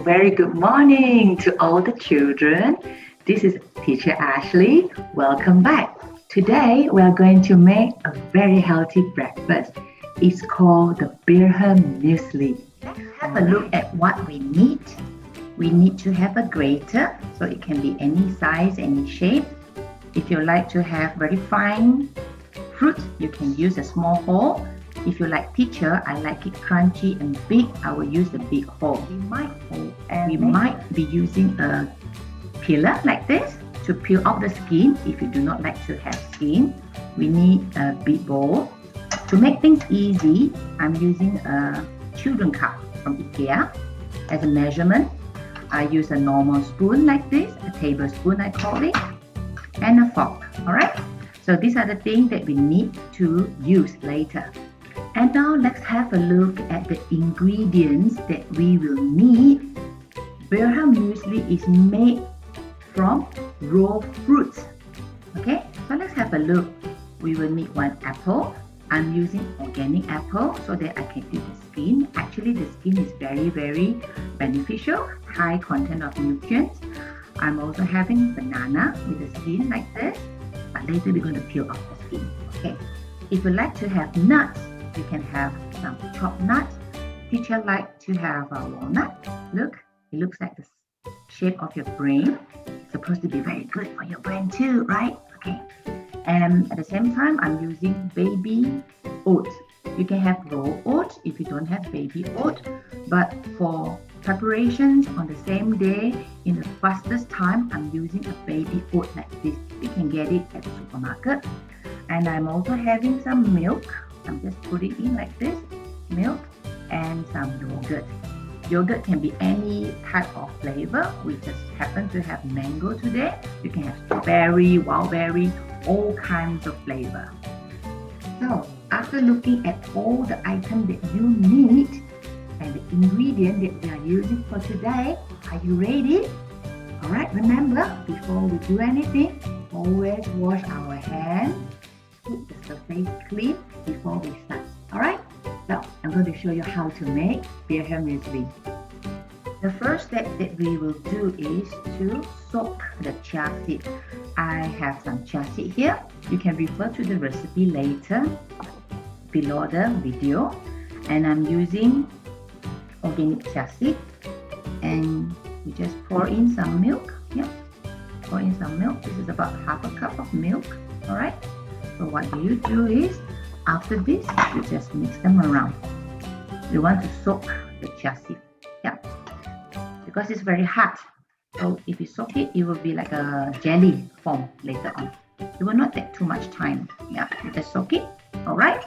very good morning to all the children. This is Teacher Ashley. Welcome back. Today we are going to make a very healthy breakfast. It's called the Bircher Muesli. Let's have a look at what we need. We need to have a grater, so it can be any size, any shape. If you like to have very fine fruit, you can use a small hole. If you like picture, I like it crunchy and big, I will use the big hole. We might be using a peeler like this to peel off the skin. If you do not like to have skin, we need a big bowl. To make things easy, I'm using a children cup from IKEA as a measurement. I use a normal spoon like this, a tablespoon I call it, and a fork. Alright? So these are the things that we need to use later. And now let's have a look at the ingredients that we will need. Bircher Muesli is made from raw fruits. Okay, so let's have a look. We will need 1 apple. I'm using organic apple so that I can eat the skin. Actually, the skin is very beneficial, high content of nutrients. I'm also having banana with the skin like this, but later we're going to peel off the skin. Okay, if you like to have nuts, you can have some chopped nuts. Teacher like to have a walnut. Look, it looks like the shape of your brain. It's supposed to be very good for your brain too, right? Okay. And at the same time, I'm using baby oats. You can have raw oats if you don't have baby oats. But for preparations on the same day, in the fastest time, I'm using a baby oat like this. You can get it at the supermarket. And I'm also having some milk. I'm just putting in like this, milk and some yogurt. Yogurt can be any type of flavor. We just happen to have mango today. You can have strawberry, wild berry, all kinds of flavor. So after looking at all the items that you need and the ingredient that we are using for today, are you ready? Alright, remember, before we do anything, always wash our hands. Keep the surface clean before we start. Alright, so I'm going to show you how to make Bircher Muesli. The first step that we will do is to soak the chia seed. I have some chia seed here. You can refer to the recipe later below the video. And I'm using organic chia seed. And we just pour in some milk. Yeah, pour in some milk. This is about ½ a cup of milk. Alright. So what you do is, after this, you just mix them around. You want to soak the chia seed, yeah, because it's very hard. So if you soak it, it will be like a jelly form later on. It will not take too much time. Yeah, you just soak it. All right.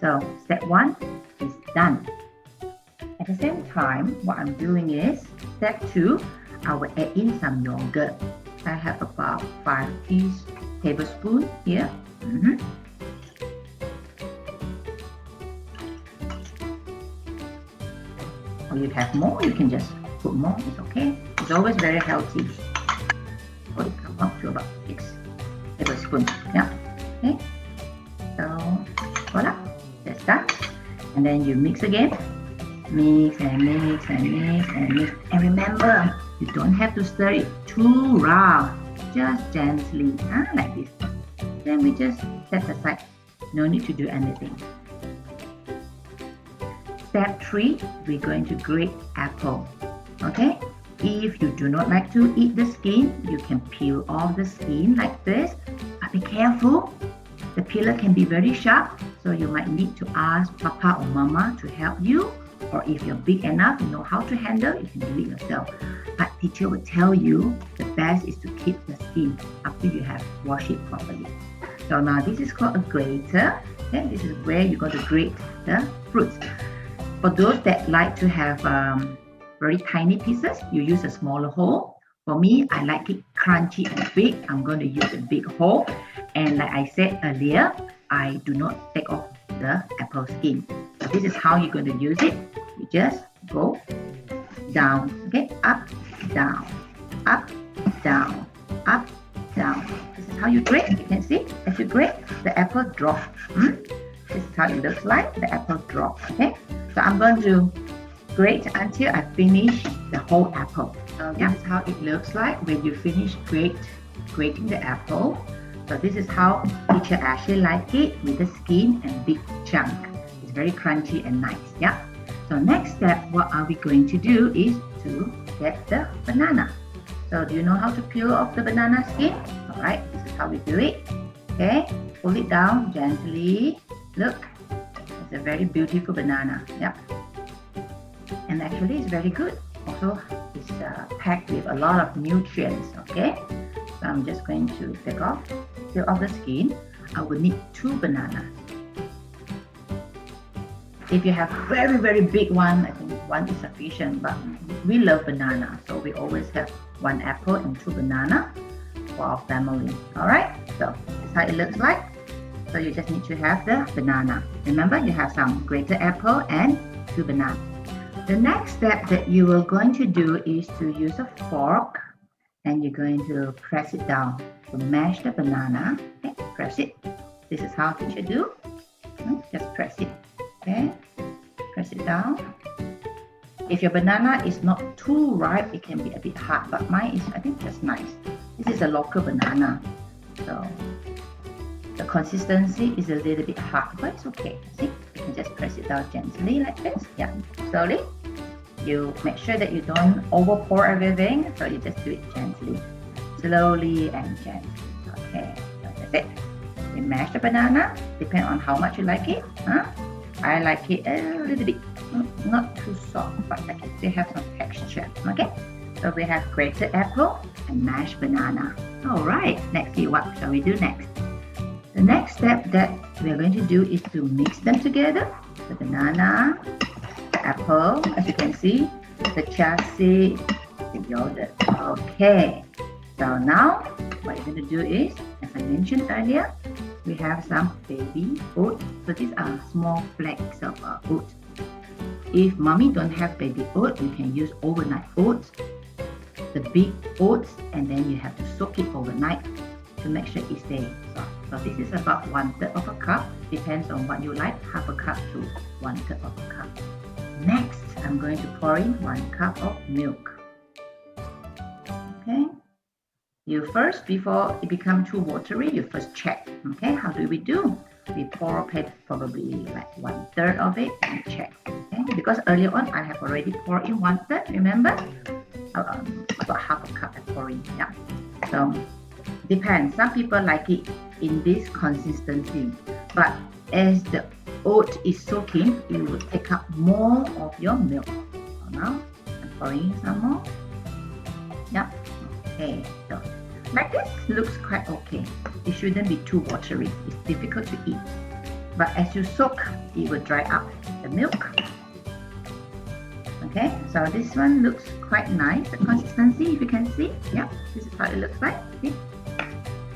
So step 1 is done. At the same time, what I'm doing is step 2. I will add in some yogurt. I have about 5 tablespoons here. Or you have more, you can just put more, it's okay. It's always very healthy. So it comes up to about 6 tablespoons. Yeah. Okay. So voila, that's done. And then you mix again. Mix and mix and mix and mix. And remember, you don't have to stir it too rough. Just gently, like this. Then we just set aside. No need to do anything. Step 3, we're going to grate apple. Okay? If you do not like to eat the skin, you can peel off the skin like this. But be careful. The peeler can be very sharp, so you might need to ask Papa or Mama to help you. Or if you're big enough, you know how to handle, you can do it yourself. But teacher will tell you the best is to keep the skin after you have washed it properly. So now this is called a grater. Okay, this is where you're going to grate the fruits. For those that like to have very tiny pieces, you use a smaller hole. For me, I like it crunchy and big. I'm going to use a big hole. And like I said earlier, I do not take off the apple skin. So this is how you're going to use it. You just go down, okay, up, down, up, down, up, down. This is how you grate. You can see, as you grate, the apple drop. This is how it looks like, the apple drop, okay? So I'm going to grate until I finish the whole apple. So this is how it looks like when you finish grating the apple. So this is how Teacher Ashley like it, with the skin and big chunk. It's very crunchy and nice. Yeah. So next step, what are we going to do is to get the banana. So do you know how to peel off the banana skin? Alright, this is how we do it. Okay, pull it down gently. Look, it's a very beautiful banana. Yep. And actually it's very good. Also, it's packed with a lot of nutrients. Okay, so I'm just going to peel off the skin. I will need 2 bananas. If you have very big one, I think 1 is sufficient, but we love banana, so we always have 1 apple and 2 banana for our family. Alright, so this is how it looks like. So you just need to have the banana. Remember, you have some grated apple and 2 bananas. The next step that you are going to do is to use a fork, and you're going to press it down to mash the banana. Okay, press it. This is how teacher do. Just press it. Okay, press it down. If your banana is not too ripe, it can be a bit hard, but mine is, I think, just nice. This is a local banana, so the consistency is a little bit hard, but it's okay. See, you can just press it down gently like this. Yeah, slowly. You make sure that you don't over pour everything, so you just do it gently, slowly and gently. Okay, so that's it. You mash the banana, depending on how much you like it. I like it a little bit, not too soft, but I can still have some texture. Okay, so we have grated apple and mashed banana. Alright, let's see what shall we do next. The next step that we are going to do is to mix them together. The banana, the apple, as you can see, the chia seeds, the yogurt. Okay, so now what you're going to do is, as I mentioned earlier, we have some baby oats. So these are small flakes of oats. If mommy don't have baby oats, you can use overnight oats, the big oats, and then you have to soak it overnight to make sure it stays soft. So this is about 1/3 of a cup. Depends on what you like, half a cup to 1/3 of a cup. Next, I'm going to pour in 1 cup of milk. Okay. You first, before it becomes too watery, you first check. Okay, how do we do? We pour probably like 1/3 of it and check. Okay, because earlier on I have already poured in 1/3. Remember, about half a cup I pour in. Yeah. So depends. Some people like it in this consistency, but as the oat is soaking, it will take up more of your milk. So now I'm pouring in some more. Yeah. Okay, so like this looks quite okay. It shouldn't be too watery. It's difficult to eat. But as you soak, it will dry up the milk. Okay, so this one looks quite nice. The consistency, if you can see. Yeah, this is how it looks like. See?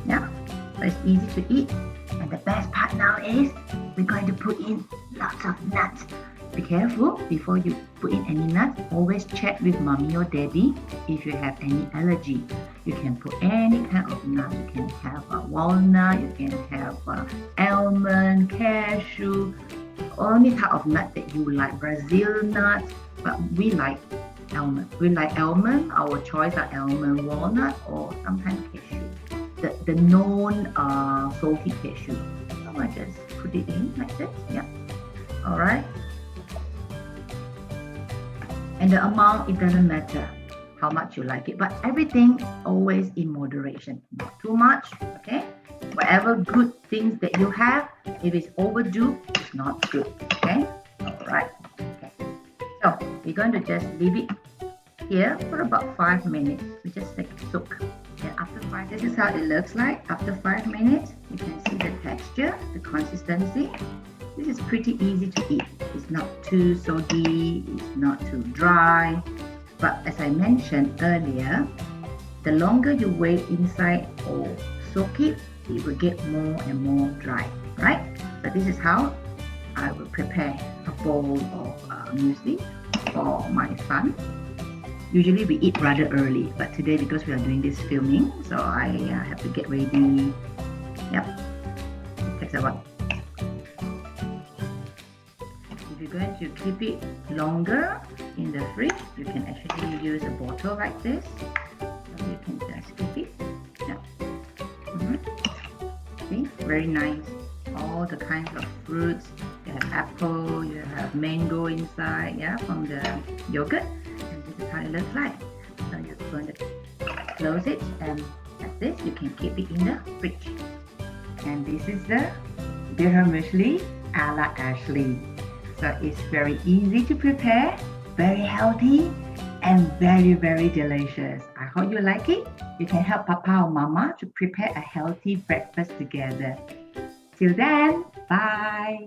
Yeah, so it's easy to eat. And the best part now is we're going to put in lots of nuts. Be careful before you put in any nuts. Always check with mommy or daddy if you have any allergy. You can put any kind of nut. You can have walnut, you can have almond, cashew, any type of nut that you like. Brazil nuts, but we like almond. We like almond. Our choice are almond, walnut, or sometimes cashew. The known salty cashew. So I just put it in like this. Yeah. All right. And the amount, it doesn't matter how much you like it, but everything always in moderation. Not too much, okay? Whatever good things that you have, if it's overdue, it's not good, okay? All right, okay. So we're going to just leave it here for about 5 minutes. We just take a soak. And after 5, this is how it looks like. After 5 minutes, you can see the texture, the consistency. This is pretty easy to eat. It's not too soggy, it's not too dry. But as I mentioned earlier, the longer you wait inside or soak it, it will get more and more dry, right? So this is how I will prepare a bowl of muesli for my son. Usually we eat rather early, but today because we are doing this filming, so I have to get ready. Yep, it takes a while. If you're going to keep it longer, in the fridge. You can actually use a bottle like this. So you can just keep it. Yeah. See, very nice. All the kinds of fruits. You have apple, you have mango inside, yeah, from the yogurt. And this is how it looks like. So you're going to close it, and like this, you can keep it in the fridge. And this is the Bircher Muesli a la Ashley. So it's very easy to prepare, very healthy, and very, very delicious. I hope you like it. You can help Papa or Mama to prepare a healthy breakfast together. Till then, bye.